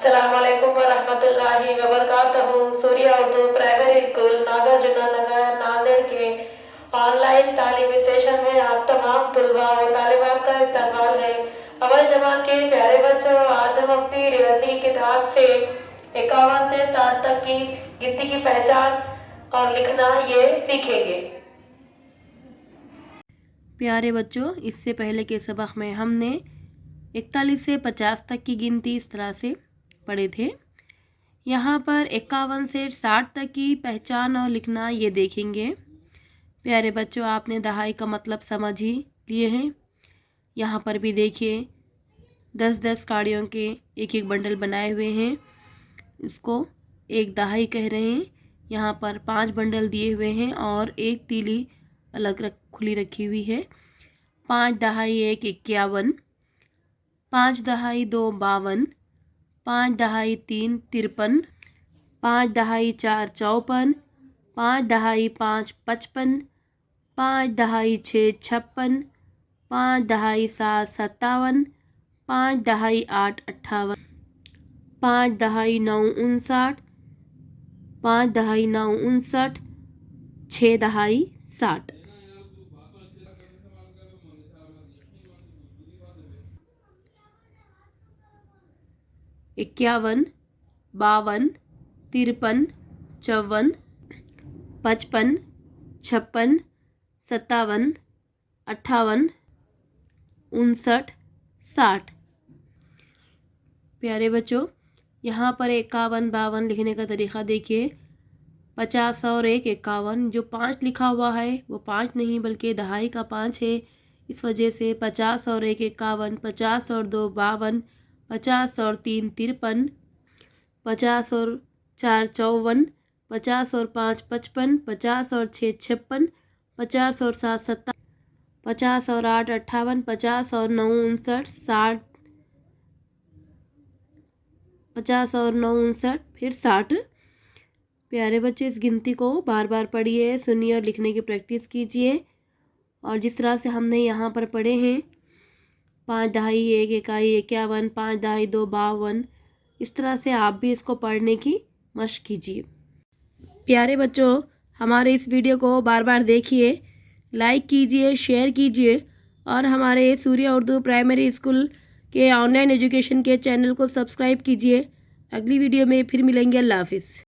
अस्सलामुअलैकुम वरहमतुल्लाहि वबरकातुहू। Surya Urdu primary school Nagarjuna नगर नांदेड़ के ऑनलाइन तालीमी सेशन में आप तमाम तुलबा व तालिबात का इस्तकबाल है। अव्वल जमात के प्यारे बच्चों, आज हम अपनी रियाजी किताब से 51 से 60 तक की गिनती की पहचान और लिखना ये सीखेंगे। प्यारे बच्चों, इससे पहले के सबक में हमने 41 से 50 तक की गिनती इस तरह से पढ़े थे। यहाँ पर 51 से 60 तक की पहचान और लिखना ये देखेंगे। प्यारे बच्चों, आपने दहाई का मतलब समझ ही लिए हैं। यहाँ पर भी देखिए 10-10 काड़ियों के एक एक बंडल बनाए हुए हैं। इसको एक दहाई कह रहे हैं। यहाँ पर 5 बंडल दिए हुए हैं और एक तीली अलग खुली रखी हुई है। 5 दहाई 1 51, 5 दहाई 2 52, 5 दहाई 3 53, 5 दहाई 4 54, 5 दहाई 5 55, 5 दहाई 6 56, 5 दहाई 7 57, 5 दहाई 8 58, 5 दहाई 9 59, 5 दहाई 9 59, 6 दहाई 60। इक्यावन, 52, 53, 54, 55, 56, 57, 58, 59, 60। प्यारे बच्चों, यहाँ पर 51 52 लिखने का तरीका देखिए। 50 और 1 51, जो 5 लिखा हुआ है वो 5 नहीं बल्कि दहाई का 5 है। इस वजह से 50 और 1 51, 50 और 2 52, 50 और 3 53, 50 और 4 54, 50 और 5 55, 50 और 6 56, 50 और 7 57, 50 और 8 58, 50 और 9 59, 60, 50 और 9 59 फिर 60। प्यारे बच्चे, इस गिनती को बार बार पढ़िए, सुनिए और लिखने की प्रैक्टिस कीजिए। और जिस तरह से हमने यहाँ पर पढ़े हैं 5 दहाई 1 इकाई 51, 5 दहाई 2 52, इस तरह से आप भी इसको पढ़ने की मशक कीजिए। प्यारे बच्चों, हमारे इस वीडियो को बार बार देखिए, लाइक कीजिए, शेयर कीजिए और हमारे सूर्या उर्दू प्राइमरी स्कूल के ऑनलाइन एजुकेशन के चैनल को सब्सक्राइब कीजिए। अगली वीडियो में फिर मिलेंगे। अल्लाह हाफिज़।